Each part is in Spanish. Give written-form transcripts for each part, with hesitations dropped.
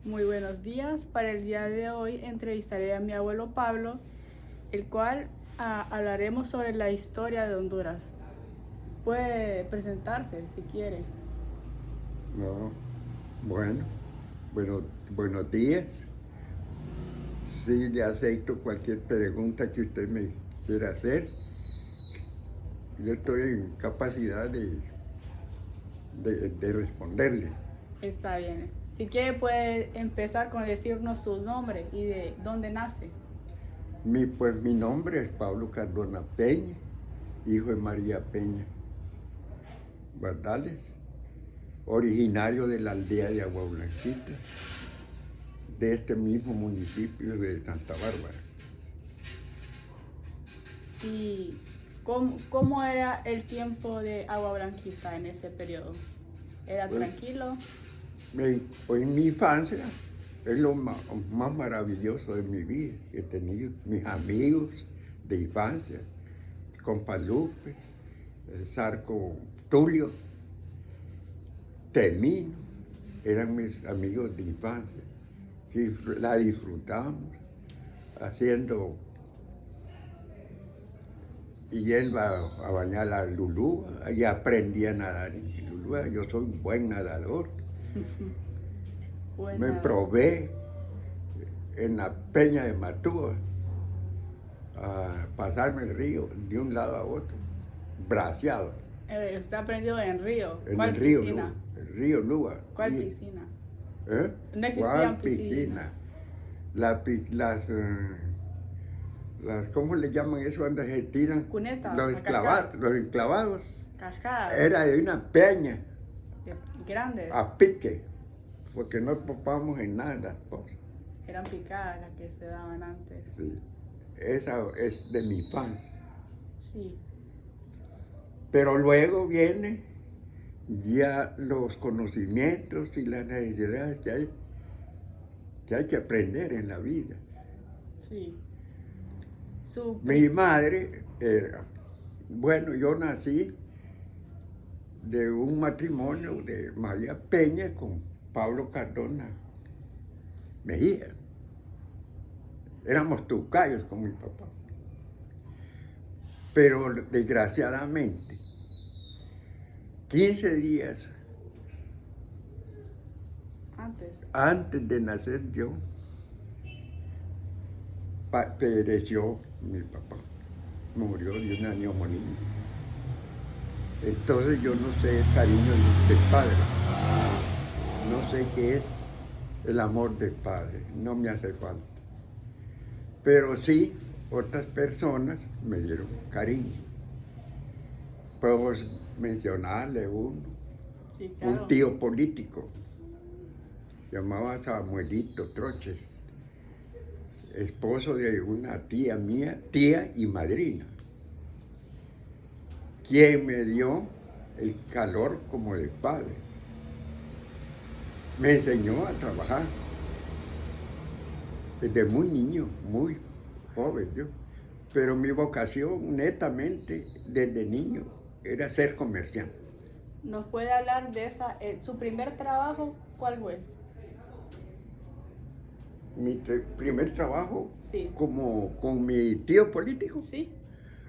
Muy buenos días. Para el día de hoy entrevistaré a mi abuelo Pablo, el cual hablaremos sobre la historia de Honduras. Puede presentarse si quiere. No, bueno, buenos días. Sí, le acepto cualquier pregunta que usted me quiera hacer. Yo estoy en capacidad de responderle. Está bien. Si quiere puede empezar con decirnos su nombre y de dónde nace. Mi nombre es Pablo Cardona Peña, hijo de María Peña Bardales, originario de la aldea de Agua Blanquita, de este mismo municipio de Santa Bárbara. ¿Y cómo era el tiempo de Agua Blanquita en ese periodo? ¿Era Pues, tranquilo? en mi infancia es lo más maravilloso de mi vida que he tenido. Mis amigos de infancia, compa Lupe, el Zarco Tulio, Temino, eran mis amigos de infancia. Sí, la disfrutábamos haciendo y él va a bañar la Lulúa y aprendí a nadar en Lulúa. Yo soy un buen nadador. Me Buena. probé en la peña de Matúa a pasarme el río de un lado a otro, braceado, Usted aprendió en Río. en ¿Cuál el río piscina? Lúa, el río Lúa. ¿Cuál piscina? ¿Eh? No existían ¿Cuál piscinas. piscina? ¿Cómo le llaman eso cuando se tiran? Cunetas, la cascada. Los enclavados. Cascadas Era de una peña grandes. a pique, porque no topamos en nada las cosas. Eran picadas las que se daban antes. Sí. Esa es de mi infancia. Sí, Pero luego viene ya los conocimientos y las necesidades que hay que aprender en la vida. sí. Mi madre era, bueno, yo nací de un matrimonio de María Peña con Pablo Cardona Mejía. Éramos tucayos con mi papá. Pero desgraciadamente, 15 días antes de nacer yo, pereció mi papá, murió de una neumonía. Entonces yo no sé el cariño del padre, no sé qué es el amor del padre, no me hace falta. Pero sí, otras personas me dieron cariño. Puedo mencionarle sí, claro. un tío político, llamaba Samuelito Troches, esposo de una tía mía, tía y madrina, quien me dio el calor como de padre. Me enseñó a trabajar desde muy niño, muy joven yo. Pero mi vocación netamente desde niño era ser comerciante. ¿Nos puede hablar de su primer trabajo? ¿Cuál fue? Mi primer trabajo Sí. como con mi tío político, Sí.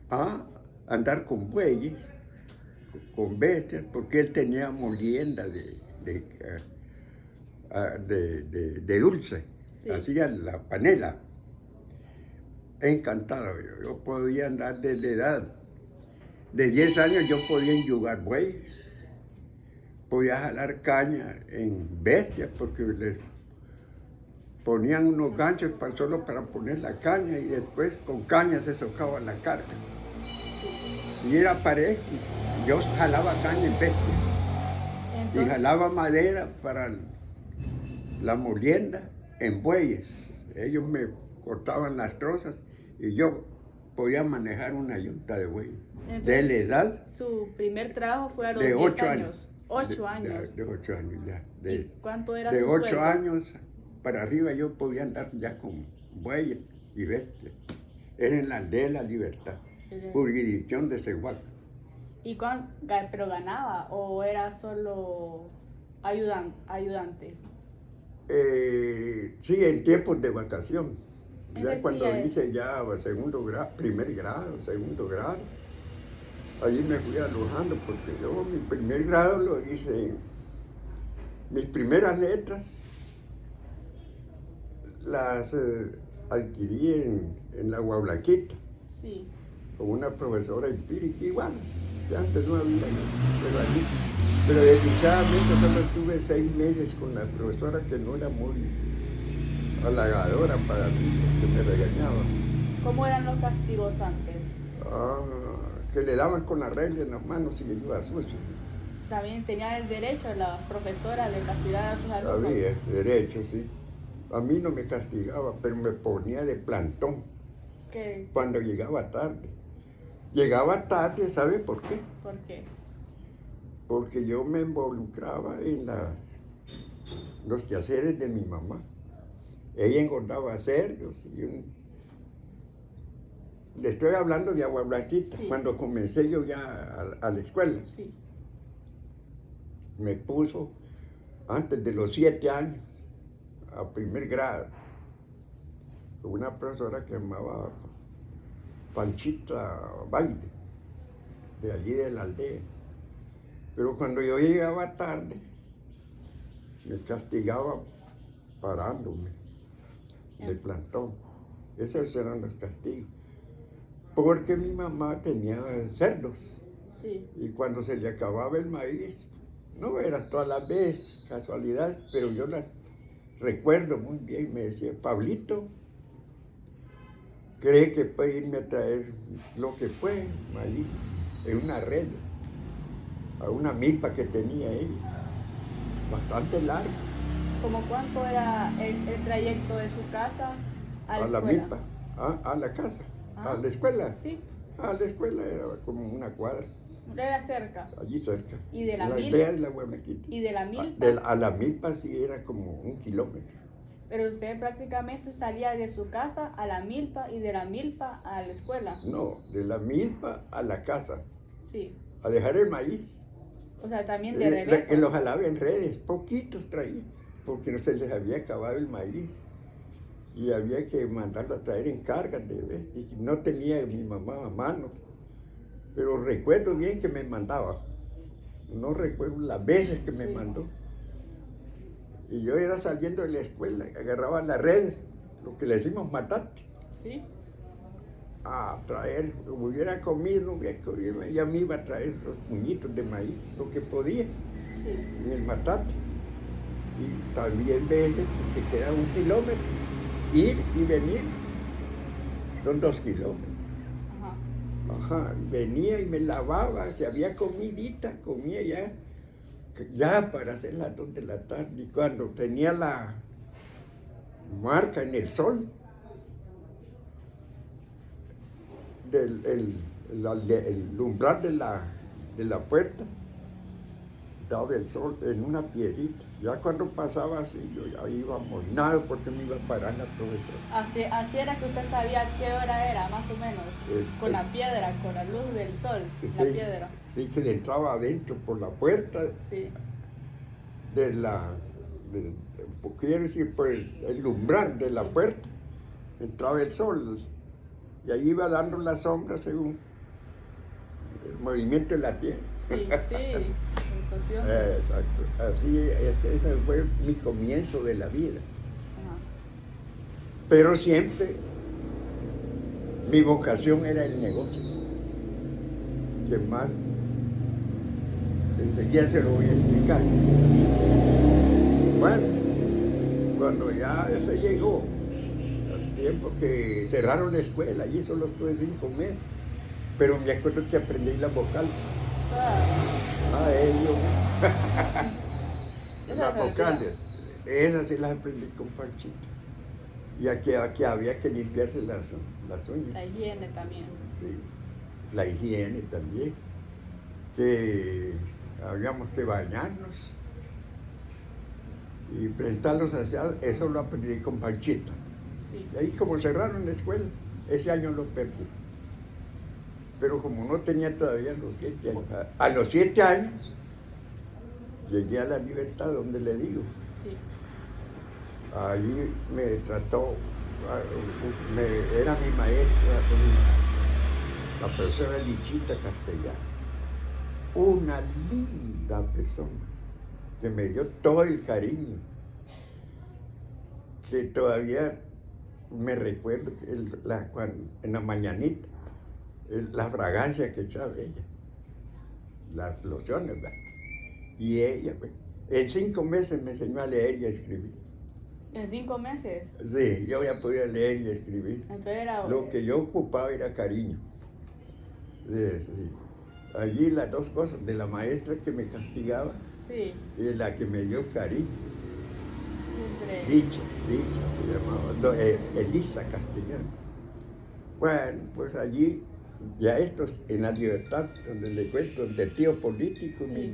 a andar con bueyes, con bestias, porque él tenía molienda de dulce, Sí. hacía la panela. Encantado, yo podía andar desde edad. De 10 años yo podía enyugar bueyes, podía jalar caña en bestias, porque les ponían unos ganchos solo para poner la caña y después con caña se socava la carga. Y era parejo, yo jalaba caña en bestia. Y jalaba madera para la molienda en bueyes. Ellos me cortaban las trozas y yo podía manejar una yunta de bueyes. De la edad Su primer trabajo fue a los de 10 8 años. años. 8 años. De 8 años ya. ¿Y cuánto era de su 8 sueldo? años para arriba yo podía andar ya con bueyes y bestias. Era en la aldea de la Libertad, jurisdicción de Cehuaca. ¿Y pero ganaba o era solo ayudante? Sí, en tiempos de vacación. Es Ya decir, cuando hice ya segundo grado, primer grado, segundo grado, allí me fui alojando porque yo mi primer grado lo hice, mis primeras letras las adquirí en la Guablaquita, sí. con una profesora empírica igual, que antes no había, pero allí. Pero desdichadamente solo estuve 6 meses con la profesora que no era muy halagadora para mí, porque me regañaba. ¿Cómo eran los castigos antes? Ah, que le daban con la regla en las manos y iba sucio. También tenían el derecho las profesoras de castigar a sus alumnos. Había derecho, sí. A mí no me castigaba, pero me ponía de plantón ¿Qué? cuando llegaba tarde. Llegaba tarde, ¿sabe por qué? ¿Por qué? Porque yo me involucraba en los quehaceres de mi mamá. Ella engordaba cerdos le estoy hablando de Agua Blanquita, Sí. cuando comencé yo ya a la escuela. Sí. Me puso antes de los 7 años, a primer grado, con una profesora que llamaba Panchita Baile, de allí de la aldea. Pero cuando yo llegaba tarde, me castigaba parándome de plantón. Esos eran los castigos. Porque mi mamá tenía cerdos. Sí. Y cuando se le acababa el maíz, no eran todas las veces casualidad, pero yo las recuerdo muy bien. Me decía, Pablito, cree que puede irme a traer lo que fue, maíz, en una red, a una milpa que tenía ella, bastante larga. ¿Cómo cuánto era el trayecto de su casa a la la escuela? milpa, a la casa, Ah, a la escuela. Sí. A la escuela era como una cuadra, Era cerca. allí cerca. ¿Y de la La milpa? aldea de la Guanaquita. ¿Y de la milpa? A la milpa sí era como 1 kilómetro. Pero usted prácticamente salía de su casa a la milpa y de la milpa a la escuela. No, de la milpa a la casa, Sí. a dejar el maíz. O sea, también de regreso. Que los jalaba en redes, poquitos traía, porque no se les había acabado el maíz. Y había que mandarlo a traer en cargas de vez. Y no tenía mi mamá a mano. Pero recuerdo bien que me mandaba. No recuerdo las veces que me mandó. Y yo era saliendo de la escuela, agarraba la red, lo que le decimos matate. Sí. A traer, hubiera comido, no hubiera comido, ya me iba a traer los puñitos de maíz, lo que podía, Sí. en el matate. Y también veces que queda 1 kilómetro, ir y venir, son 2 kilómetros. Ajá, venía y me lavaba, si había comidita, comía ya para hacer las 2 de la tarde. Y cuando tenía la marca en el sol, el umbral de la puerta, daba el sol en una piedrita. Ya cuando pasaba así, yo ya iba amorinado porque me iba a parar la profesora. Así era que usted sabía qué hora era, más o menos. Con la piedra, con la luz del sol, Sí, la piedra. Sí, que entraba adentro por la puerta Sí. quiero decir, por el umbral de la puerta, entraba el sol. Y ahí iba dando la sombra según el movimiento de la tierra. Sí, sí. Exacto. Así, ese fue mi comienzo de la vida. Ajá. Pero siempre mi vocación era el negocio. Que más enseguida se lo voy a explicar. Bueno, cuando ya se llegó al tiempo que cerraron la escuela, allí solo estuve 5 meses, pero me acuerdo que aprendí la vocal. Ellos. Las vocales, esas sí las aprendí con Panchito. Y aquí había que limpiarse las uñas. La higiene también. Sí, la higiene también. Que habíamos que bañarnos y presentarlos hacia, eso lo aprendí con Panchito. Sí. Y ahí como cerraron la escuela, ese año lo perdí. Pero como no tenía todavía los 7 años, a los 7 años llegué a la libertad, donde le digo. Sí. Ahí me trató, era mi maestra, la profesora Lichita Castellano, una linda persona que me dio todo el cariño, que todavía me recuerdo en la mañanita, la fragancia que echaba ella, las lociones, ¿verdad? Y ella, pues, en 5 meses me enseñó a leer y a escribir. ¿En 5 meses? Sí, yo ya podía leer y escribir. Entonces era... Lo que yo ocupaba era cariño. Sí. Allí las dos cosas, de la maestra que me castigaba Sí. y de la que me dio cariño. Siempre. Dicha se llamaba, Elisa Castellano. Bueno, pues allí, ya estos, en la Libertad, donde le cuento, del tío político, Sí.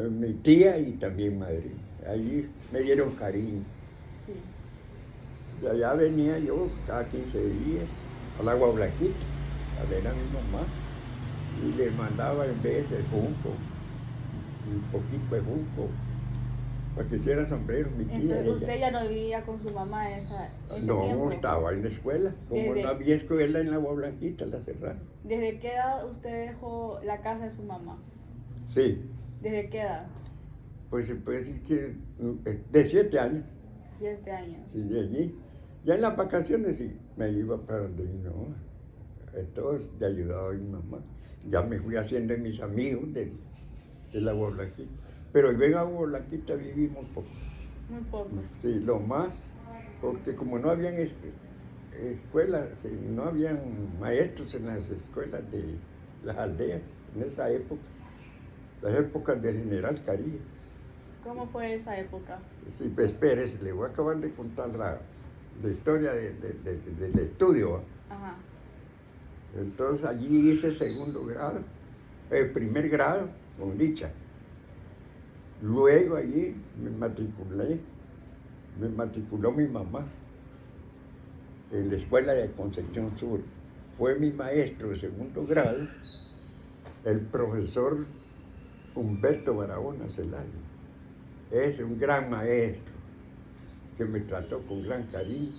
mi tía y también madrina. Allí me dieron cariño. Sí. De allá venía yo cada 15 días al Agua Blanquita a ver a mi mamá y le mandaba en veces junco, un poquito de junco, para que hiciera sombrero mi tía. Entonces usted ya no vivía con su mamá ese No, tiempo. estaba en la escuela. Como no había escuela en la Agua Blanquita, la cerraron. ¿Desde qué edad usted dejó la casa de su mamá? Sí. ¿Desde qué edad? Pues se puede decir que de 7 años. 7 años. Sí, de allí. Ya en las vacaciones sí, me iba para donde mi mamá. Entonces, le ayudaba a mi mamá. Ya me fui haciendo de mis amigos de la Agua Blanquita. Pero en Agua Blanquita vivimos poco. Muy poco. Sí, lo más, porque como no habían escuelas, no habían maestros en las escuelas de las aldeas en esa época, las épocas del general Carías. ¿Cómo fue esa época? Sí, pues espérese, le voy a acabar de contar la historia del estudio. Ajá. Entonces allí hice segundo grado, primer grado con dicha. Luego allí me matriculó mi mamá en la escuela de Concepción Sur. Fue mi maestro de segundo grado, el profesor Humberto Barahona Zelaya. Es un gran maestro que me trató con gran cariño.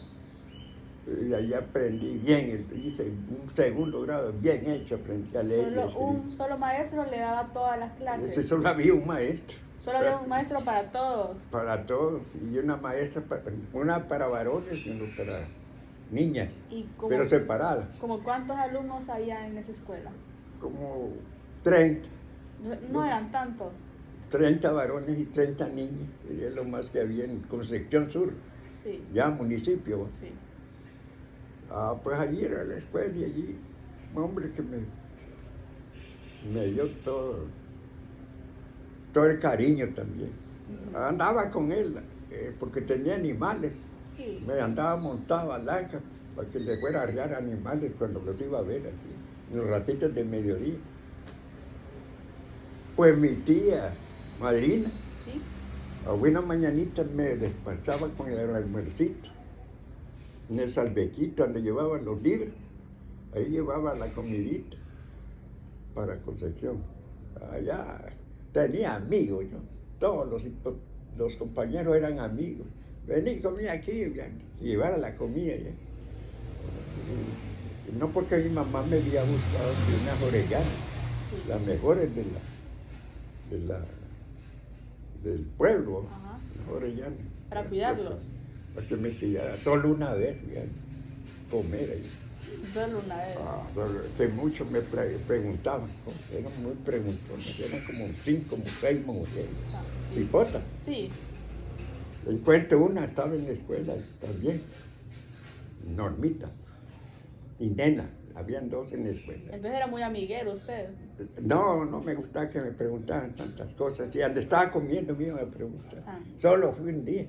Y ahí aprendí bien, hice un segundo grado bien hecho, aprendí a leer y a escribir. ¿Un solo maestro le daba todas las clases? Ese solo había un maestro. ¿Solo había un maestro para todos? Para todos, y una maestra, una para varones y una para niñas, pero separadas. ¿Como cuántos alumnos había en esa escuela? Como 30. No eran tantos. 30 varones y 30 niñas, sería lo más que había en Concepción Sur, sí. Ya municipio. Sí. Pues allí era la escuela y allí, un hombre que me dio todo el cariño también. Uh-huh. Andaba con él, porque tenía animales. Sí. Me andaba montado a lancha para que le fuera a arriar animales cuando los iba a ver así, en los ratitos de mediodía. Pues mi tía, madrina, ¿sí? A buena mañanita me despachaba con el almuercito, en el salvequito donde llevaban los libros. Ahí llevaba la comidita para Concepción. Allá tenía amigos, yo. Todos los compañeros eran amigos. Vení, comí aquí, y llevara la comida. ¿Ya? Y no porque mi mamá me había buscado unas orellanas, sí, las mejores del pueblo, ajá, las orellanas. Para cuidarlos. Para que me criara solo una vez, comer ahí. Solo una vez. Que muchos me preguntaban, eran muy preguntones, eran como 5 o 6 mujeres, cipotas. Sí. Encuentro una, estaba en la escuela también, Normita y Nena, habían 2 en la escuela. Entonces era muy amiguero usted. No me gustaba que me preguntaran tantas cosas, y donde estaba comiendo me iban a preguntar. Ah. Solo fui un día,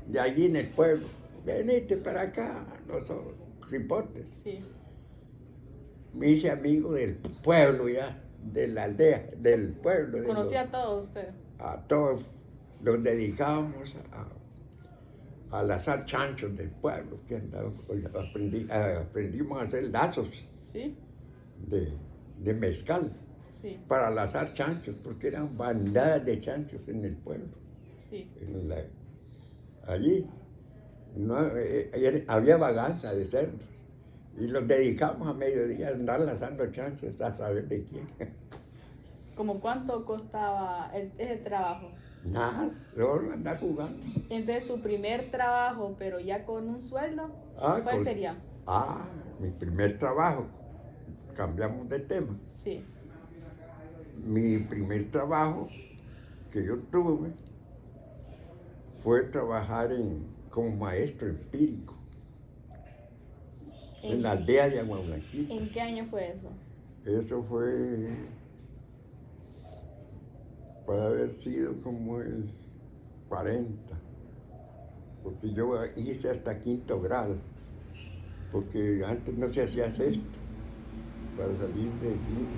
de allí en el pueblo, venite para acá, los cipotes. Sí. Me hice amigo del pueblo ya, de la aldea, del pueblo. ¿Conocía a todos usted? A todos. Nos dedicábamos al asar chanchos del pueblo, que aprendimos a hacer lazos, ¿sí?, de mezcal, sí, para asar chanchos, porque eran bandadas de chanchos en el pueblo. Sí. Allí no, había baganza de cerdos y los dedicamos a mediodía a andar lazando chanchos a saber de quién. ¿Cómo cuánto costaba ese trabajo? Nada, solo andar jugando. Entonces, su primer trabajo, pero ya con un sueldo, Ah, ¿cuál sería? Mi primer trabajo, cambiamos de tema. Sí. Mi primer trabajo que yo tuve fue trabajar como maestro empírico en la aldea de Agua Blanquita. ¿En qué año fue eso? Eso fue, puede haber sido como el 40, porque yo hice hasta 5º grado, porque antes no se hacía sexto, para salir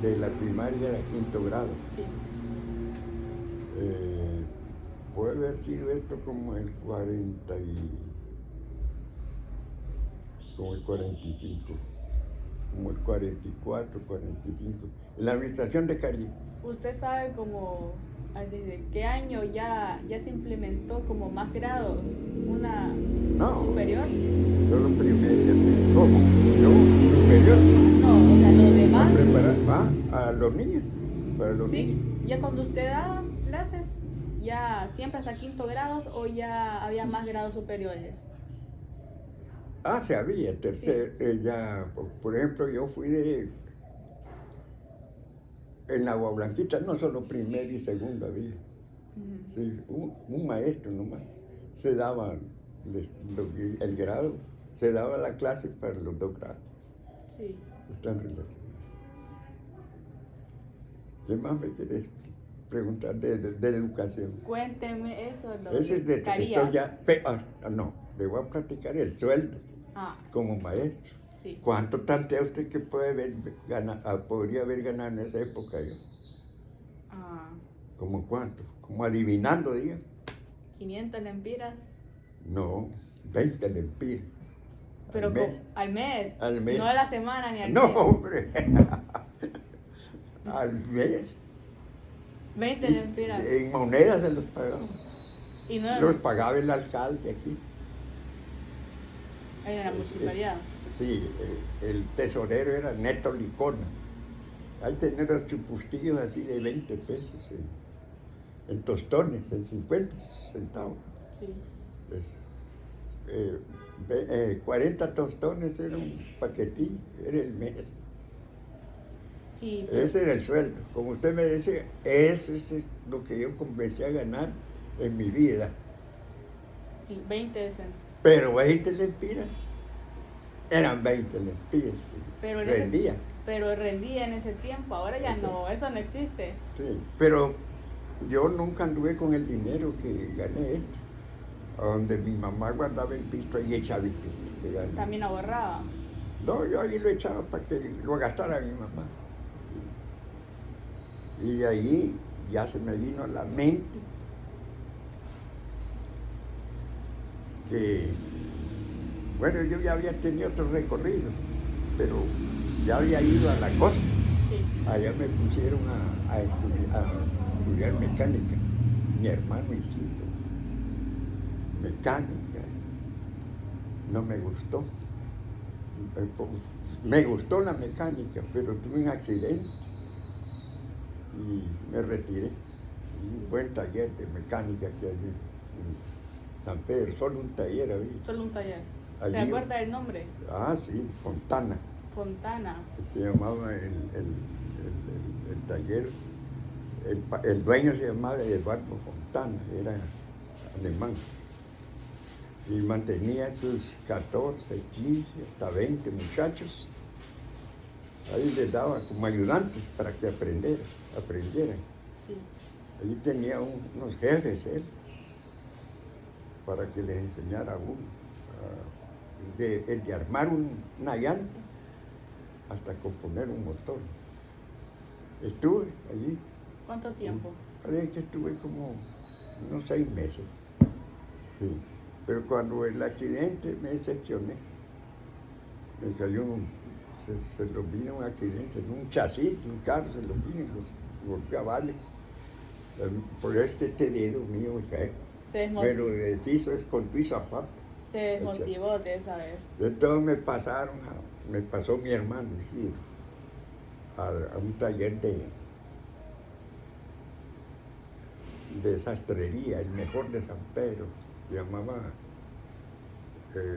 de la primaria era 5º grado. Sí. Puede haber sido esto como el 40 como el 45, como el 44, 45, en la administración de Caribe. ¿Usted sabe como desde qué año ya se implementó como más grados, una superior? Solo primaria. ¿Cómo? ¿Yo? ¿Superior? No, o sea, los demás. A los niños, para los Sí, niños. ya cuando usted da clases, ya siempre hasta 5º grados o ya había más grados superiores. Se había tercer, ya, por ejemplo, yo fui en Agua Blanquita, no solo primero y segundo había. Sí, un maestro nomás. Se daba el grado, se daba la clase para los 2 grados. Sí. Están relacionados. ¿Qué más me querés preguntar de educación? Cuénteme eso, Ese es de Carías. no, le voy a platicar el sueldo como maestro. Sí. ¿Cuánto tantea usted que podría haber ganado en esa época yo? ¿Cómo cuánto? Como adivinando, diga. 500 lempiras. No, 20 lempiras. Pero al mes. Al mes. No a la semana ni al mes. No, hombre. Al mes. 20 lempiras. En monedas se los pagaba. ¿Y no? Los pagaba el alcalde aquí. Ahí en la municipalidad. Sí, el tesorero era Neto Licona. Ahí tenía los chupustillos así de 20 pesos en tostones, en 50 centavos. Sí. 40 tostones era un paquetín, era el mes. Ese era el sueldo. Como usted me decía, eso es lo que yo comencé a ganar en mi vida. Sí, 20 centavos. Pero 20 lempiras. Eran 20 lempiras. Rendía. Pero rendía en ese tiempo, ahora ya no, eso no existe. Sí, pero yo nunca anduve con el dinero que gané esto. A donde mi mamá guardaba el pisto y echaba el pisto que gané. ¿También ahorraba? No, yo ahí lo echaba para que lo gastara mi mamá. Y de ahí ya se me vino a la mente que, bueno, yo ya había tenido otro recorrido, pero ya había ido a la costa. Sí. Allá me pusieron a estudiar mecánica, mi hermano Isidro. Mecánica. No me gustó. Me gustó la mecánica, pero tuve un accidente y me retiré. Un buen taller de mecánica que hay en San Pedro, solo un taller había. Solo un taller. Allí, ¿Se acuerda del nombre? Sí, Fontana. Fontana. Se llamaba el taller, el dueño se llamaba Eduardo Fontana, era alemán. Y mantenía sus 14, 15, hasta 20 muchachos. Ahí les daba como ayudantes para que aprendieran. Sí. Ahí tenía unos jefes él, para que les enseñara a uno. De armar una llanta hasta componer un motor. Estuve allí. ¿Cuánto tiempo? Parece que estuve como unos 6 meses. Sí. Pero cuando el accidente me decepcioné. Me cayó se los vino un accidente en un chasis, un carro, se los vino y los golpeó a varios. Por este dedo mío me cae. Se Me lo desmotivó, deshizo es con tu y zapato. se desmotivó de esa vez. Entonces me pasó mi hermano, sí, a un taller de sastrería, el mejor de San Pedro, se llamaba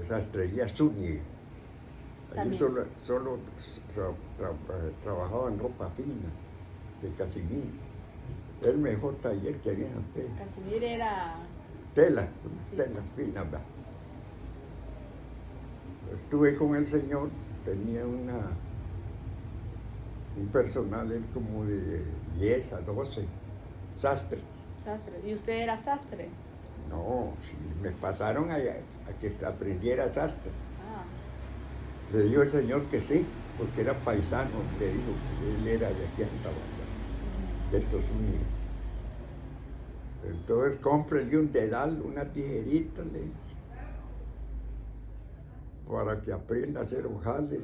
Sastrería Zúñiga. Allí También. solo trabajaba en ropa fina, de Casimir. El mejor taller que había en San Pedro. Casimir era... Telas, Sí. telas finas, ¿verdad? Estuve con el señor, tenía un personal él como de 10 a 12 sastres. Sastre. ¿Y usted era sastre? No, sí, me pasaron a que aprendiera sastre. Ah, Le dijo el señor que sí, porque era paisano, le dijo que él era de aquí a de estos Unidos. Entonces cómprele un dedal, una tijerita, le dije, para que aprenda a hacer ojales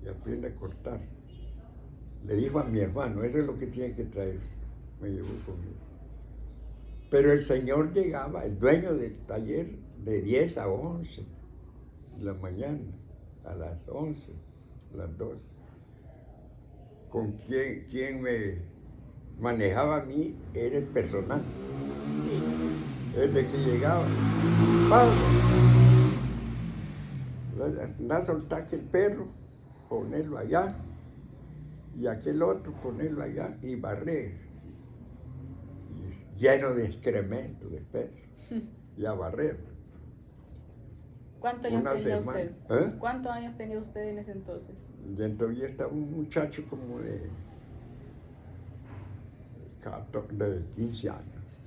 y aprenda a cortar. Le dijo a mi hermano, eso es lo que tiene que traer. Me llevó conmigo. Pero el señor llegaba, el dueño del taller, de 10 a 11 de la mañana, a las 11, a las 12. Con quien me manejaba a mí era el personal. sí. Desde que llegaba, Pablo, anda a soltar aquel perro, ponerlo allá, y aquel otro ponerlo allá y barrer. Lleno de excremento de perro, y a barrer. ¿Cuántos años Una tenía semana. usted? ¿Eh? ¿Cuántos años tenía usted en ese entonces? Y entonces estaba un muchacho como de 15 años.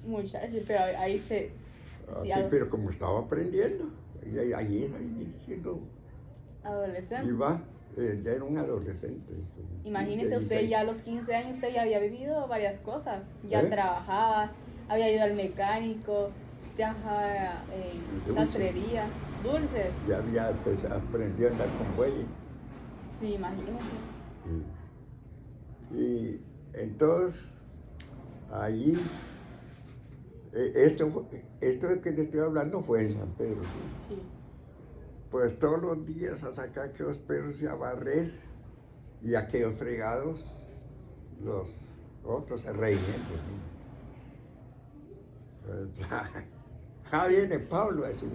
Muchas, sí, pero ahí se... Así, sí, pero como estaba aprendiendo, y ahí siendo, adolescente. ya era un adolescente. Imagínese 15, usted 16. ya a los 15 años usted ya había vivido varias cosas. Ya ¿Eh? trabajaba, había ido al mecánico, trabajaba en Dulce. sastrería, dulces. Ya había aprendido a andar con bueyes. Sí, imagínese. Y entonces, allí, esto que le estoy hablando fue en San Pedro. ¿Sí? Sí. Pues todos los días a sacar aquellos perros y a barrer, y aquellos fregados, los otros se reían de mí. Ah, viene Pablo, así.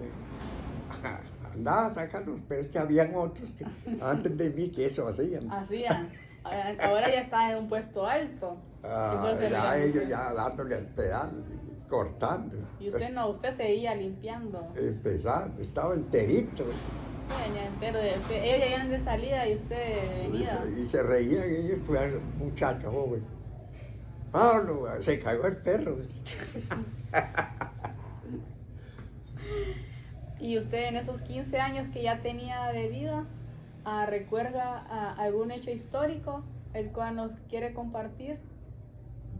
Andaba a sacar los perros, que habían otros que antes de mí que eso hacían. Hacían. Ahora ya está en un puesto alto. Ya ellos ya dándole al pedal y cortando. Y usted no, usted seguía limpiando. Empezando, estaba enterito. Sí, venía entero. Ellos ya iban de salida y usted de venida. Y se reían ellos, pues, el muchacho joven. Pablo, se cagó el perro. ¿Y usted en esos 15 años que ya tenía de vida, recuerda algún hecho histórico el cual nos quiere compartir?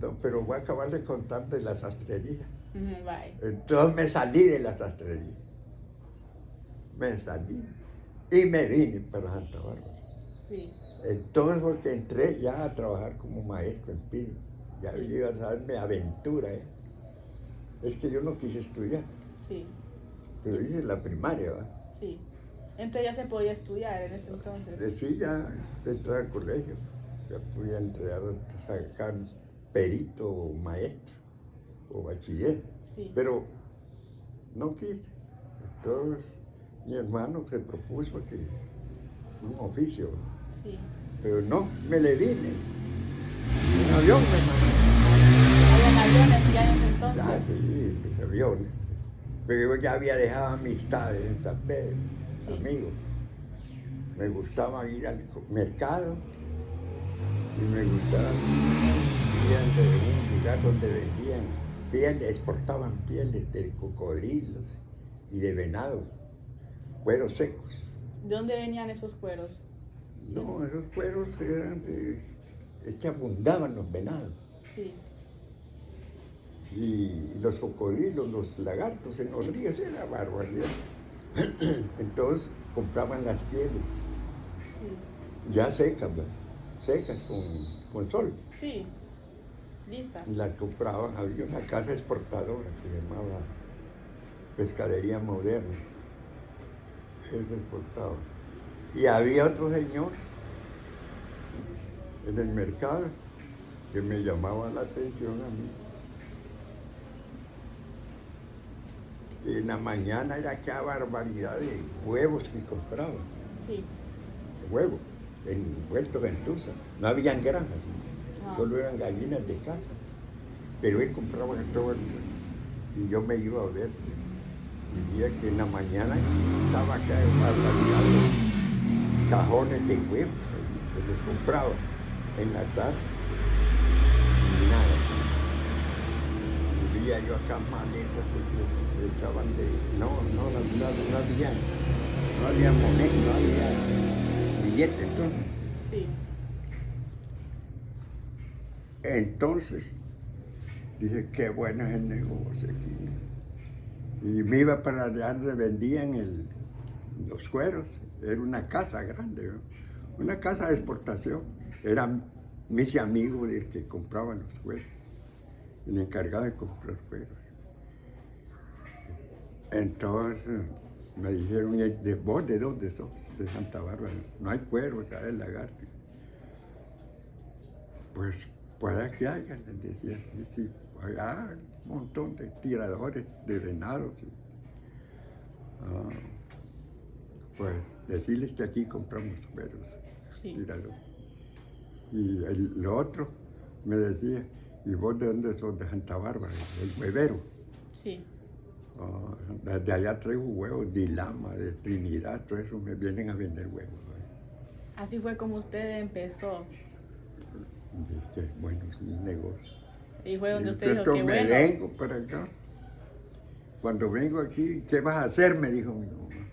No, pero voy a acabar de contar de la sastrería. Bye. Entonces me salí de la sastrería. Me salí y me vine para Santa Bárbara. Sí. Entonces, porque entré ya a trabajar como maestro empírico. Ya Sí. iba a saberme aventura. Es que yo no quise estudiar, Sí. pero hice la primaria, ¿verdad? Sí. Entonces ya se podía estudiar en ese entonces. Sí, ya de entrar al colegio. Ya podía entrar a sacar perito o maestro o bachiller. Sí. Pero no quise. Entonces mi hermano se propuso que un oficio, Sí. pero no, me le vine. Un avión me mandó. Habían aviones ya en ese entonces. Ya, sí, los aviones. Pero yo ya había dejado amistades en San Pedro, Sí. amigos. Me gustaba ir al mercado y me gustaba ir a un lugar donde vendían pieles, exportaban pieles de cocodrilos y de venados, cueros secos. ¿De dónde venían esos cueros? No, esos cueros eran es que abundaban los venados. Sí. Y los cocodrilos, los lagartos en los ríos, era barbaridad. Entonces compraban las pieles, Sí. ya secas, ¿verdad? Secas con sol. Sí. Lista. Y las compraban, había una casa exportadora que se llamaba pescadería moderna. Ese exportaba. Y había otro señor en el mercado que me llamaba la atención a mí. Y en la mañana era aquella barbaridad de huevos que compraba. Sí. Huevos, envueltos en tusa. No habían granjas, Ah. solo eran gallinas de casa. Pero él compraba todo el huevo. Y yo me iba a ver. Y veía que en la mañana estaba aquella barbaridad de cajones de huevos ahí, que los compraba. En la tarde, nada. Y veía yo acá maletas que se echaban de... No había moneda, no había billete entonces. Sí. Entonces, dije, qué bueno es el negocio aquí. Y me iba para allá donde vendían los cueros. Era una casa grande, ¿no? Una casa de exportación. Eran mis amigos de que compraban los cueros. Y me encargaba de comprar cueros. Entonces me dijeron, ¿vos de dónde sos? De Santa Bárbara. No hay cueros, ¿sabes? El lagarto. Pues puede que haya, les decía, sí. Allá un montón de tiradores de venados. Pues decirles que aquí compramos cueros, Sí. tiradores. Y lo otro me decía, ¿y vos de dónde sos? De Santa Bárbara, el huevero. Sí. Desde allá traigo huevos de Lama, de Trinidad, todo eso me vienen a vender huevos. ¿No? Así fue como usted empezó. Dije, bueno, es un negocio. Y fue donde Y usted dijo, qué me bueno. vengo para acá. Cuando vengo aquí, ¿qué vas a hacer? Me dijo mi mamá.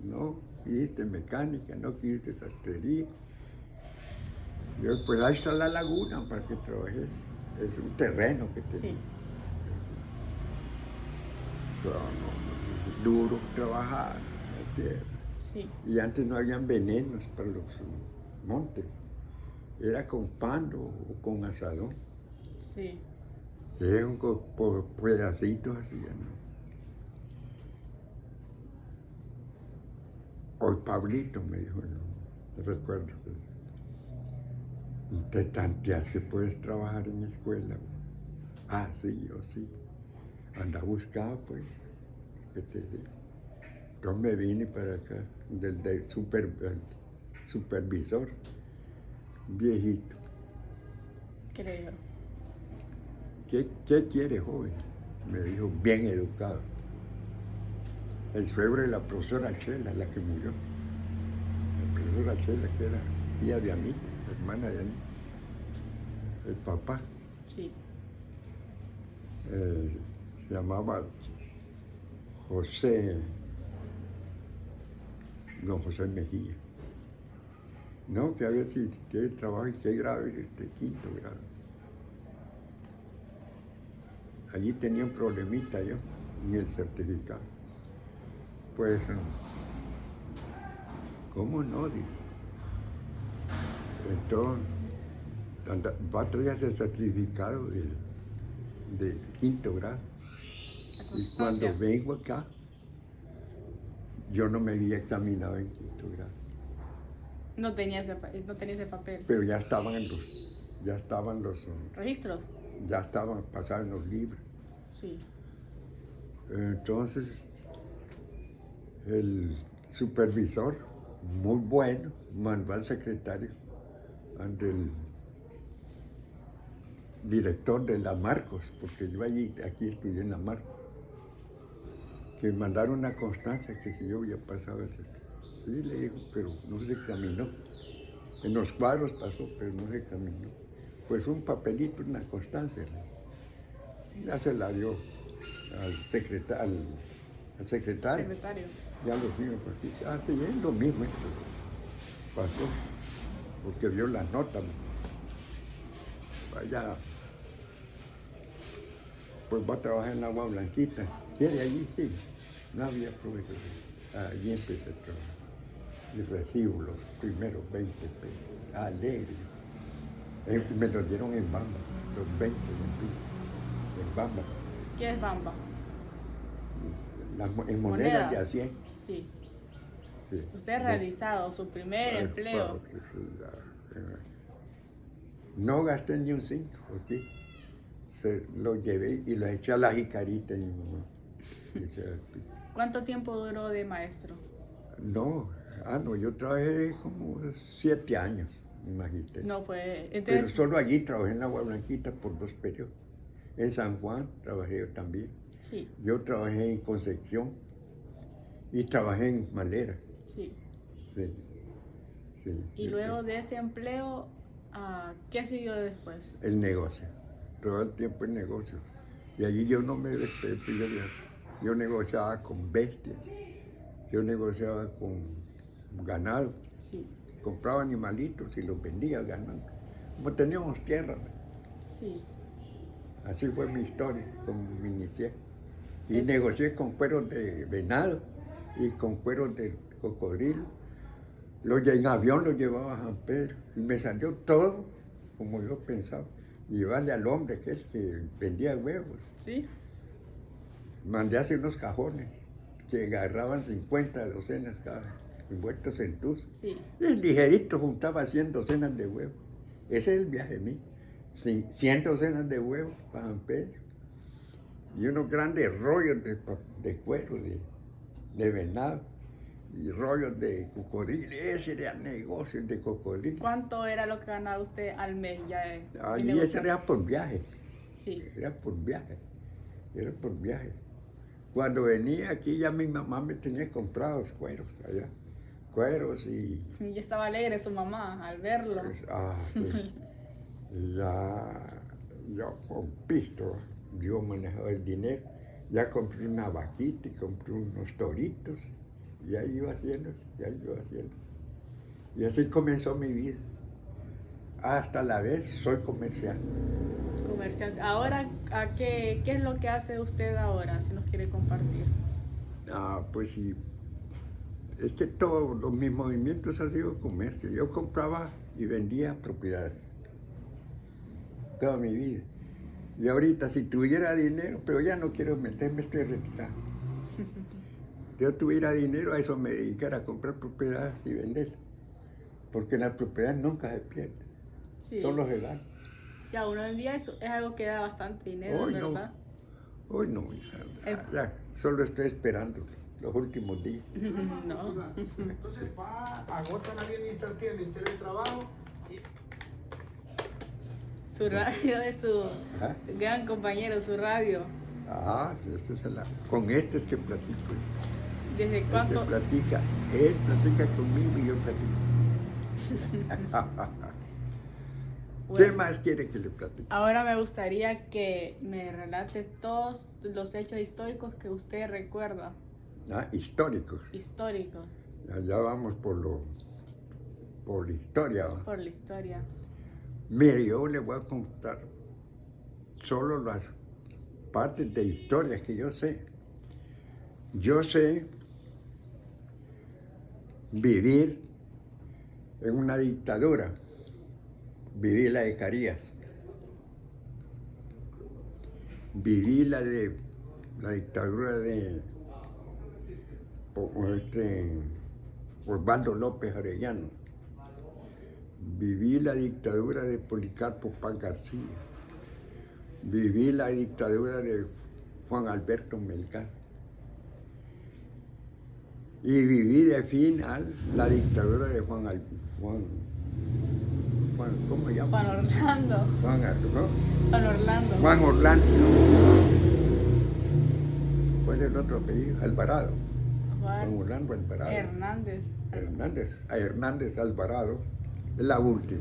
No, quisiste mecánica, no quisiste sastrería. Yo, pues ahí está la laguna para que trabajes. Es un terreno que tenés. Sí. Es duro trabajar en la tierra. Sí. Y antes no habían venenos para los montes. Era con pando o con asadón. Sí. Eran por pedacitos así, ¿no? O Pablito me dijo, no recuerdo. Te tanteas que puedes trabajar en la escuela. Ah, sí, yo sí. Anda a buscar, pues, ¿qué te digo? Entonces me vine para acá, del supervisor, un viejito. ¿Qué le dijo? ¿Qué quiere, joven? Me dijo, bien educado. El suegro de la profesora Chela, la que murió. La profesora Chela, que era tía de Anita, hermana de Anita. El papá. Sí. Se llamaba José, don José Mejía. No, que a ver si tiene trabajo y qué grado es quinto grado. Allí tenía un problemita yo en el certificado. Pues, ¿cómo no? Dice. Entonces, va a traer el certificado de quinto grado. Y cuando vengo acá, yo no me había examinado en quinto grado. No tenía ese papel. Pero ya estaban los ¿Registros? ya estaban pasados en los libros. Sí. Entonces, el supervisor, muy bueno, mandó al secretario ante el director de la Marcos, porque yo aquí estudié en la Marcos, que mandaron una constancia que si yo había pasado el certificado. Sí, le dijo, pero no se examinó. En los cuadros pasó, pero no se examinó. Pues un papelito, una constancia. Ya se la dio al secretario. Secretario. Ya lo vimos por aquí. Ah, sí, es lo mismo esto. Pasó, porque vio la nota. Vaya, pues va a trabajar en Agua Blanquita. ¿Quiere allí? Sí. No había profesor. Allí empecé a trabajar. Y recibo los primeros 20 pesos. Alegre. Me los dieron en Bamba, los 20 en Bamba. ¿Qué es Bamba? en monedas de a 100. Sí. Sí. Usted ha realizado su primer empleo. No gasté ni un 5 aquí. Lo llevé y lo eché a la jicarita. Y ¿Cuánto tiempo duró de maestro? no, yo trabajé como 7 años, imagínate. No fue. Pero Entonces, solo allí trabajé en Agua Blanquita por 2 periodos. En San Juan trabajé yo también. sí, Yo trabajé en Concepción y trabajé en Malera. sí. Sí, sí. Y luego de ese empleo, ¿qué siguió después? El negocio. Todo el tiempo el negocio. Y allí yo no me despegué. Yo negociaba con bestias. Yo negociaba con ganado. Sí, Compraba animalitos y los vendía ganando. Como teníamos tierra. sí. Así fue mi historia, como me inicié. Y negocié con cueros de venado y con cueros de cocodrilo. En avión lo llevaba a San Pedro y me salió todo como yo pensaba. Llevarle al hombre que es que vendía huevos. ¿Sí? Mandé a hacer unos cajones que agarraban 50 docenas cada, envueltos en tus. Sí. Y ligerito juntaba 100 docenas de huevos. Ese es el viaje mío. 100 docenas de huevos para San Pedro. Y unos grandes rollos de cuero, de venado. Y rollos de cocodrilo. Ese era negocio de cocodrilo. ¿Cuánto era lo que ganaba usted al mes ya? Allí ese era por viaje. Sí. Era por viaje. Era por viaje. Cuando venía aquí ya mi mamá me tenía comprados cueros allá. Cueros y... Y estaba alegre su mamá al verlo. sí. Y ya, yo con pisto, yo manejaba el dinero. Ya compré una vaquita y compré unos toritos. Y ahí iba haciendo, Y así comenzó mi vida. Hasta la vez soy comerciante. Comerciante. Ahora, ¿qué es lo que hace usted ahora, si nos quiere compartir? Pues sí. Es que todos mis movimientos han sido comercio. Yo compraba y vendía propiedades. Toda mi vida. Y ahorita, si tuviera dinero, pero ya no quiero meterme, estoy retirado. Si yo tuviera dinero, a eso me dedicara a comprar propiedades y venderlas. Porque las propiedades nunca se pierden. Sí. Solo se dan. Sí, a uno en día es algo que da bastante dinero, Hoy ¿verdad? Hoy no, ya, solo estoy esperando los últimos días. No. Entonces agota la vida administrativa, Ministerio de Trabajo y Su radio es su Ajá. gran compañero, su radio. Sí, con este es que platico. ¿Desde cuánto? Él platica conmigo y yo platico. ¿Qué Bueno, más quiere que le platique? ahora me gustaría que me relate todos los hechos históricos que usted recuerda. Históricos. Históricos, Allá vamos por la historia. ¿Va? por la historia. Mire, yo le voy a contar solo las partes de historia que yo sé. Yo sé vivir en una dictadura. Viví la de Carías. Viví la dictadura de Osvaldo López Arellano. Viví la dictadura de Policarpo Paz García. Viví la dictadura de Juan Alberto Melgar. Y viví de final la dictadura de ¿cómo se llama? Juan Orlando. ¿No? Juan Orlando. Juan Orlando. ¿Cuál es el otro apellido? Alvarado. Juan Orlando Alvarado. Hernández. Hernández Alvarado es la última.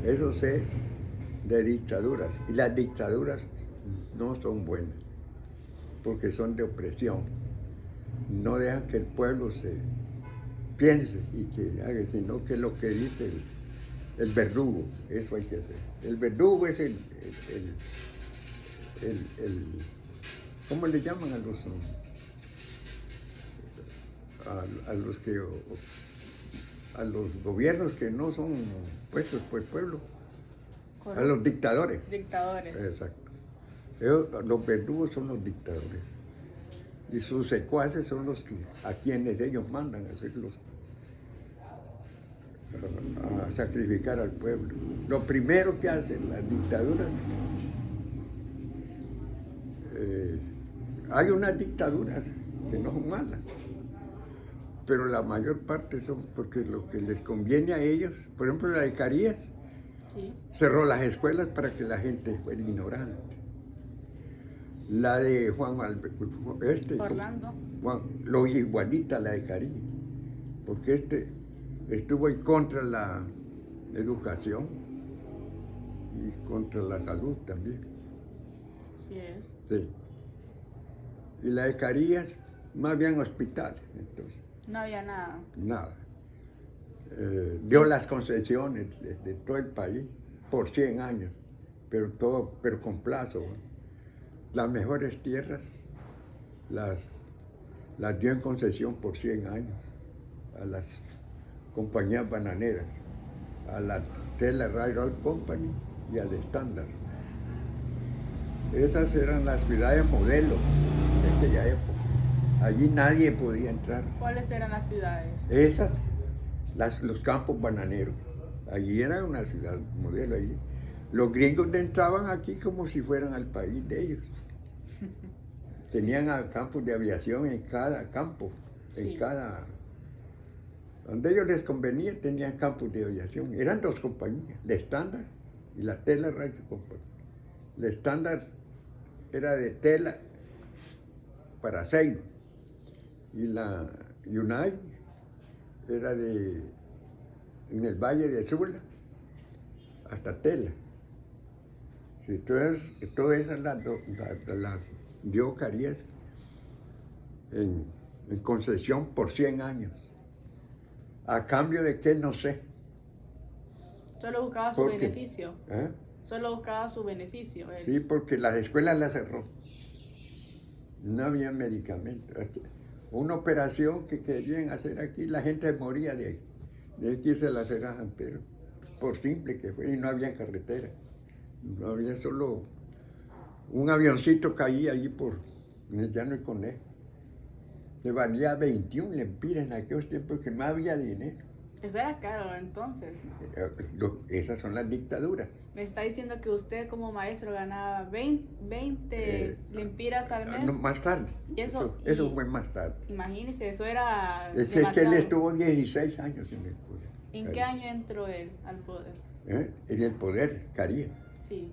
Eso sé de dictaduras. Y las dictaduras no son buenas, porque son de opresión. No dejan que el pueblo se piense y que haga, sino que lo que dice el verdugo, eso hay que hacer. El verdugo es el ¿cómo le llaman a los gobiernos que no son puestos por el pueblo? Correcto. A los dictadores. Dictadores. Exacto. Los verdugos son los dictadores. Y sus secuaces son los que, a quienes ellos mandan a hacerlos, a sacrificar al pueblo. Lo primero que hacen las dictaduras, hay unas dictaduras que no son malas, pero la mayor parte son porque lo que les conviene a ellos, por ejemplo la de Carías, Sí. cerró las escuelas para que la gente fuera ignorante. La de Orlando. lo igualita a la de Carías, porque estuvo en contra de la educación y contra la salud también. Sí es. Sí. Y la de Carías, más bien hospitales, entonces, No había nada. nada. Dio las concesiones de todo el país por 100 años, pero con plazo. Las mejores tierras las dio en concesión por 100 años a las compañías bananeras, a la Tela Railroad Company y al Standard. Esas eran las ciudades modelos de aquella época. Allí nadie podía entrar. ¿Cuáles eran las ciudades? Esas, los campos bananeros. Allí era una ciudad modelo. Allí. Los gringos entraban aquí como si fueran al país de ellos. Tenían campos de aviación en cada campo, Sí. donde ellos les convenía tenían campos de aviación. Eran dos compañías, la Standard y la Tela Railroad Company. La Standard era de tela para acero y la United era en el Valle de Sula hasta tela. Sí, todas esas las dio Carías en concesión por 100 años. ¿A cambio de qué? No sé. Solo buscaba su ¿Por qué? beneficio. ¿Eh? Solo buscaba su beneficio. Él. Sí, porque las escuelas las cerró. No había medicamentos. Una operación que querían hacer aquí, la gente moría de ahí. De aquí se la cerraban, pero por simple que fue, y no había carretera. No había solo un avioncito caía allí por el Llano del Conejo. Le valía 21 lempiras en aquellos tiempos que no había dinero. Eso era caro entonces. Esas son las dictaduras. Me está diciendo que usted como maestro ganaba 20 lempiras al mes. No, más tarde. ¿Y eso fue más tarde. Imagínese, eso era Es que él demasiado. estuvo 16 años en el poder. ¿En qué año entró él al poder? En el poder, Carías. Sí,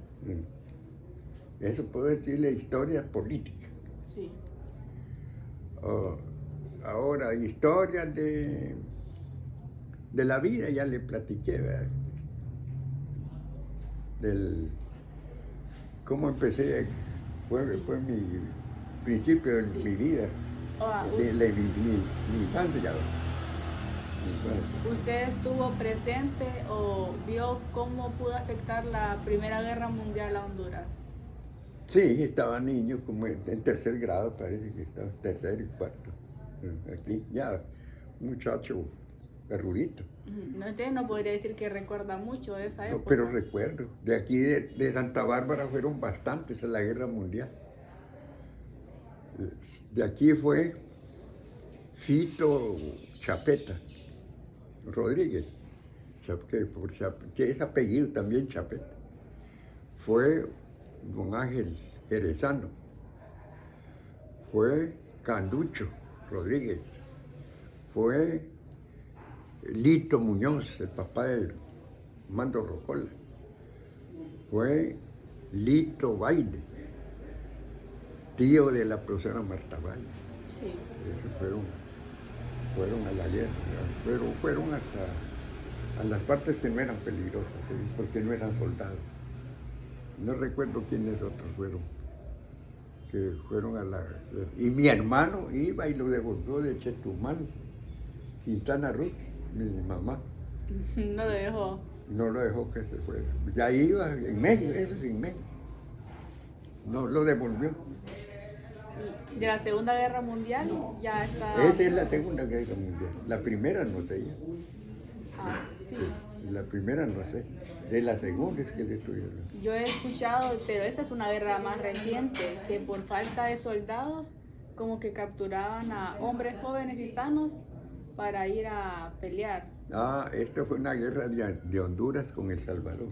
Eso puedo decirle historia política. sí. Ahora, historias de la vida, ya le platiqué, ¿verdad? Cómo empecé, fue mi principio de mi vida, mi infancia ya. ¿Usted estuvo presente o vio cómo pudo afectar la Primera Guerra Mundial a Honduras? Sí, estaba niño, como en tercer grado, parece que estaba, tercero y cuarto. Aquí, ya, muchacho garrudito. No, entonces no podría decir que recuerda mucho de esa época. No, pero recuerdo, de aquí de Santa Bárbara fueron bastantes a la Guerra Mundial. De aquí fue Fito Chapeta Rodríguez, que es apellido también Chapeta. Fue don Ángel Jerezano, fue Canducho Rodríguez, fue Lito Muñoz, el papá de Mando Rocola, fue Lito Baile, tío de la profesora Marta Baile. Sí. Esos fueron a la guerra, pero fueron hasta a las partes que no eran peligrosas, porque no eran soldados. No recuerdo quiénes otros fueron, que fueron a la... Y mi hermano iba y lo devolvió de Chetumal, Quintana Roo, mi mamá. No lo dejó. No lo dejó que se fuera. Ya iba en medio, eso es en medio. No lo devolvió. De la Segunda Guerra Mundial ya está. Esa es la Segunda Guerra Mundial. La primera no sé ya. Sí. La primera no sé. De la segunda es que le estoy hablando. Yo he escuchado, pero esa es una guerra más reciente, que por falta de soldados como que capturaban a hombres jóvenes y sanos para ir a pelear. Esto fue una guerra de Honduras con El Salvador.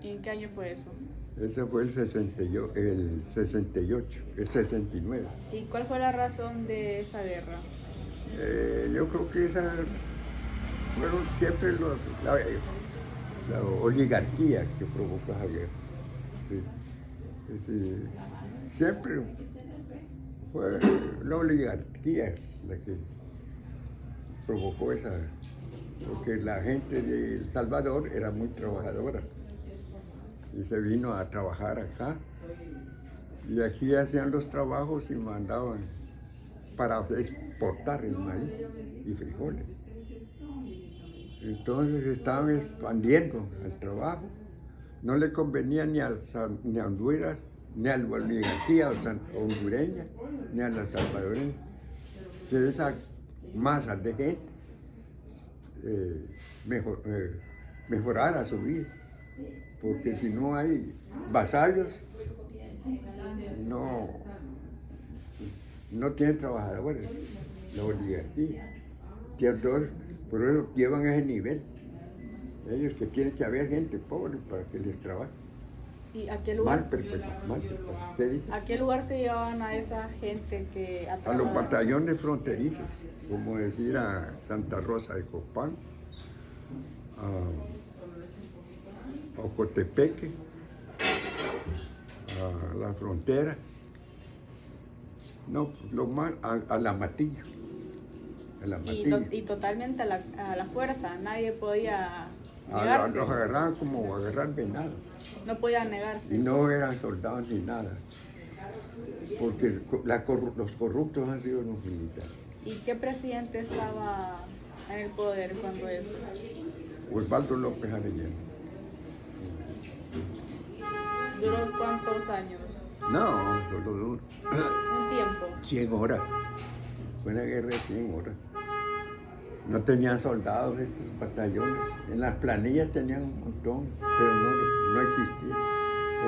¿Y en qué año fue eso? Ese fue el 68, el 69. ¿Y cuál fue la razón de esa guerra? Yo creo que esas fueron siempre la oligarquía que provocó esa guerra. Sí. Sí. Siempre fue la oligarquía la que provocó esa, porque la gente de El Salvador era muy trabajadora y se vino a trabajar acá y aquí hacían los trabajos y mandaban para exportar el maíz y frijoles. Entonces estaban expandiendo el trabajo. No le convenía ni a Honduras, ni a la oligarquía hondureña, ni a la salvadoreña, que esa masa de gente mejorara su vida. Porque si no hay vasallos, no tienen trabajadores, la oligarquía. Y entonces, por eso llevan a ese nivel. Ellos que tienen que haber gente pobre para que les trabaje. ¿Y a qué lugar? Mal, ¿se dice? ¿A qué lugar se llevaban a esa gente que A los batallones fronterizos, como decir a Santa Rosa de Copán, a Ocotepeque, a la frontera, no, lo más, a la Matillo. Y totalmente a la fuerza, nadie podía negarse. Los agarraban como agarrar venado. No podían negarse. Y no eran soldados ni nada, porque los corruptos han sido los militares. ¿Y qué presidente estaba en el poder cuando eso? Osvaldo López Arellano. ¿Duró cuántos años? No, solo duró Un tiempo. 100 horas. Fue una guerra de 100 horas. No tenían soldados estos batallones. En las planillas tenían un montón, pero no existía.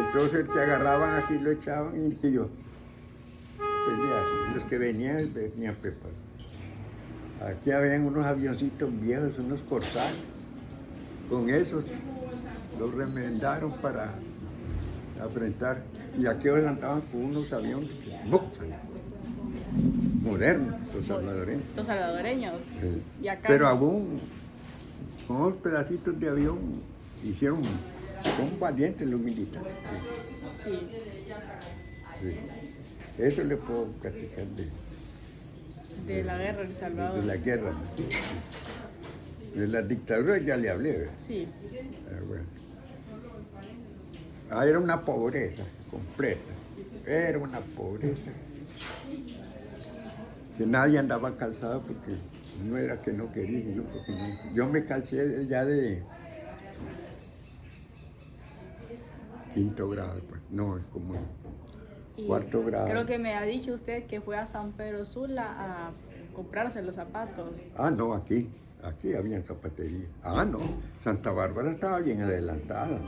Entonces el que agarraban así lo echaban y ellos peleaban. Los que venían preparados. Aquí habían unos avioncitos viejos, unos corsarios. Con esos los remendaron para enfrentar. Y aquellos andaban con unos aviones modernos, los salvadoreños. Los salvadoreños. Sí. Y acá Pero aún con unos pedacitos de avión son valientes los militares. Sí. Sí. Eso le puedo platicar De la guerra en El Salvador. de la guerra. De la dictadura ya le hablé, ¿verdad? Sí. Bueno. Era una pobreza completa. Era una pobreza. Que nadie andaba calzado porque no era que no quería, sino porque no. Yo me calcé ya de quinto grado, pues. No, es como Y cuarto grado. creo que me ha dicho usted que fue a San Pedro Sula a comprarse los zapatos. No, aquí había zapatería. No, Santa Bárbara estaba bien adelantada.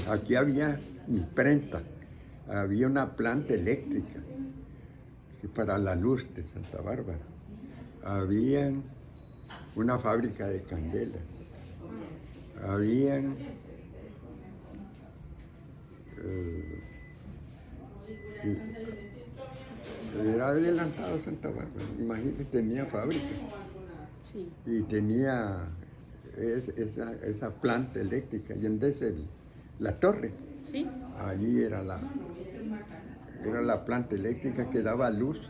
Aquí había imprenta, había una planta eléctrica para la luz de Santa Bárbara. Había una fábrica de candelas. Habían era adelantado Santa Bárbara. Imagínate, tenía fábrica. Sí. Y tenía esa planta eléctrica, y en la torre, Sí. allí era la planta eléctrica que daba luz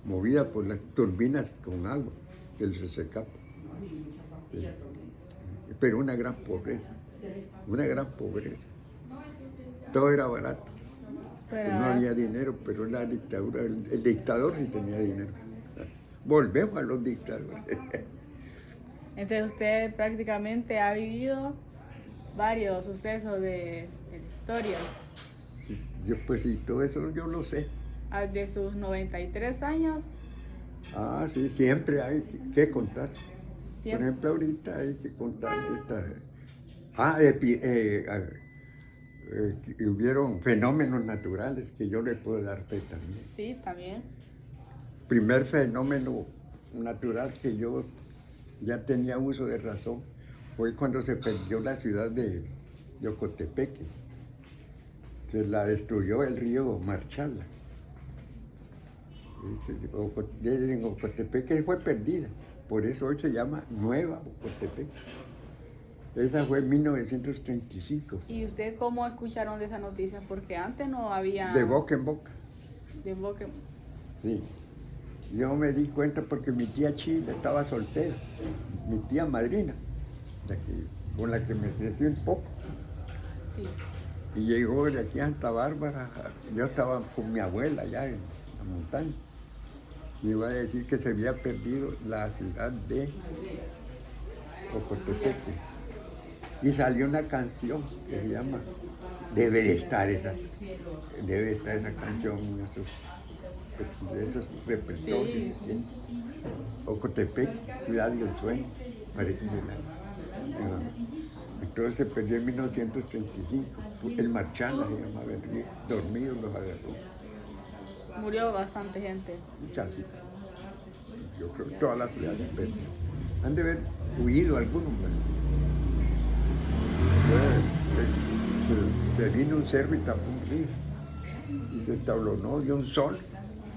movida por las turbinas con agua que se secaba. Sí. Pero una gran pobreza. Todo era barato. Pero No había dinero, pero la dictadura, el dictador sí tenía dinero. Volvemos a los dictadores. entonces usted prácticamente ha vivido varios sucesos de la historia. Pues sí, todo eso yo lo sé. De sus 93 años. Sí, siempre hay que contar. Por Siempre. ejemplo, ahorita hay que contar que hubieron fenómenos naturales que yo le puedo dar fe también. Sí, también. Primer fenómeno natural que yo ya tenía uso de razón fue cuando se perdió la ciudad de Ocotepeque. Se la destruyó el río Marchala. En Ocotepeque fue perdida, por eso hoy se llama Nueva Ocotepeque. Esa fue en 1935. ¿Y usted cómo escucharon de esa noticia? Porque antes no había... De boca en boca. De boca. Sí. Yo me di cuenta porque mi tía Chila estaba soltera, mi tía madrina, con la que me crecí un poco. Sí. Y llegó de aquí a Santa Bárbara. Yo estaba con mi abuela allá en la montaña. Me iba a decir que se había perdido la ciudad de Ocotepeque. Y salió una canción que se llama Debe de estar esa canción de esos repertorios. Sí. Ocotepeque, ciudad del sueño, parece entonces se perdió en 1935. El Marchala se llamaba el río, dormido los agarró. Murió bastante gente. Casi. Yo creo que toda la ciudad se perdió. Han de haber huido algunos. Se vino un cerro y tapó un río. Y se establonó, dio un sol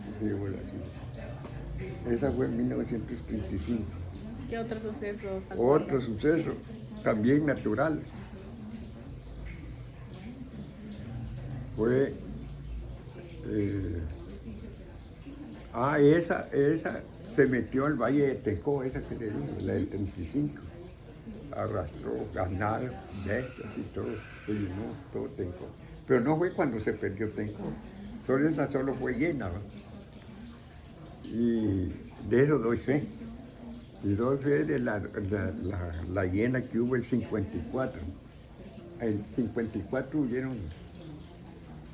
y se llevó la ciudad. Esa fue en 1935. ¿Qué otros sucesos? Otro suceso, también natural. Fue esa se metió al Valle de Tecó, esa que le digo, la del 35. Arrastró ganado, bestias y todo, se llenó todo Tecó. Pero no fue cuando se perdió Tecó, esa solo fue llena, ¿no? Y de eso doy fe. Y doy fe de la llena que hubo el 54. El 54 hubieron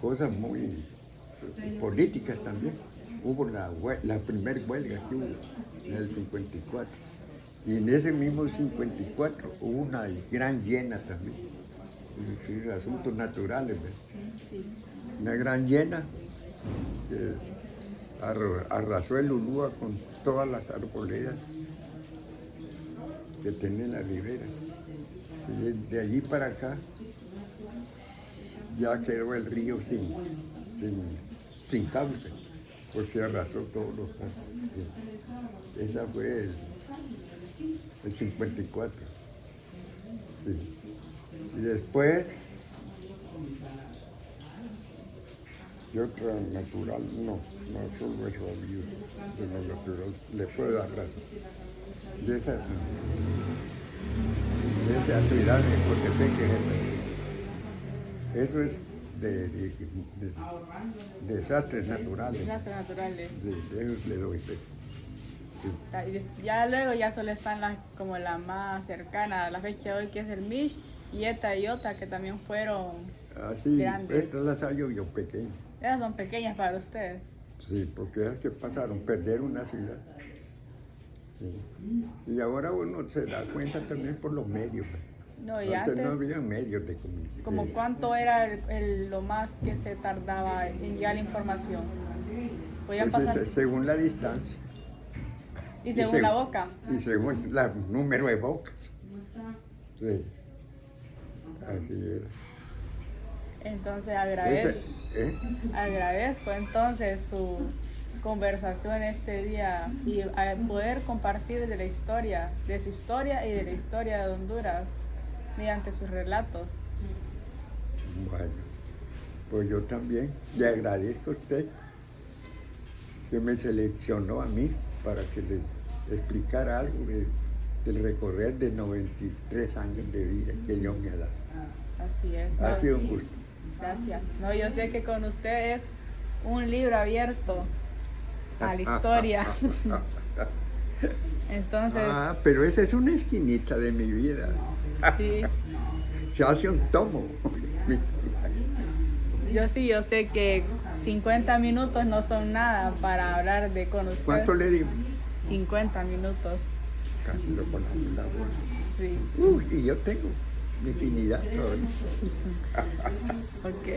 cosas muy políticas también. Hubo la primera huelga que hubo en el 54. Y en ese mismo 54 hubo una gran llena también. Sí, asuntos naturales, ¿ves? Sí. Una gran llena que arrasó el Ulúa con todas las arboledas que tenía en la ribera. Y de allí para acá ya quedó el río sin cauce, porque arrasó todos los campos. Sí. Esa fue el 54. Sí. Y después, de otra natural, no solo eso había, de lo natural, le puedo dar razón. De esa ciudad de Cotepeque, eso es de desastres naturales. Desastres naturales. De ellos le doy fe. Sí. Ya luego ya solo están como la más cercana a la fecha de hoy, que es el Mish y Eta y Ota, que también fueron grandes. Estas las hallo yo pequeñas. Esas son pequeñas para usted. Sí, porque es que pasaron, perder una ciudad. Sí. Y ahora uno se da cuenta también por los medios. No, y antes antes no había medios de comunicación. ¿Como cuánto era lo más que se tardaba en llegar la información? ¿Podían Pues pasar? según la distancia. ¿Y según la boca? Y según el número de bocas. Sí. Así era. Entonces agradezco entonces su conversación este día y a poder compartir de la historia, de su historia y de la historia de Honduras mediante sus relatos. Bueno, pues yo también le agradezco a usted que me seleccionó a mí para que le explicara algo del recorrer de 93 años de vida que Dios me ha dado. Así es. Ha sido un gusto. Gracias. No, yo sé que con usted es un libro abierto a la historia. Entonces... pero esa es una esquinita de mi vida. Sí. Se hace un tomo. Yo sé que 50 minutos no son nada para hablar de con usted. ¿Cuánto le dimos? 50 minutos. Casi lo ponemos en la boca. Sí. Y yo tengo Definida. Ok.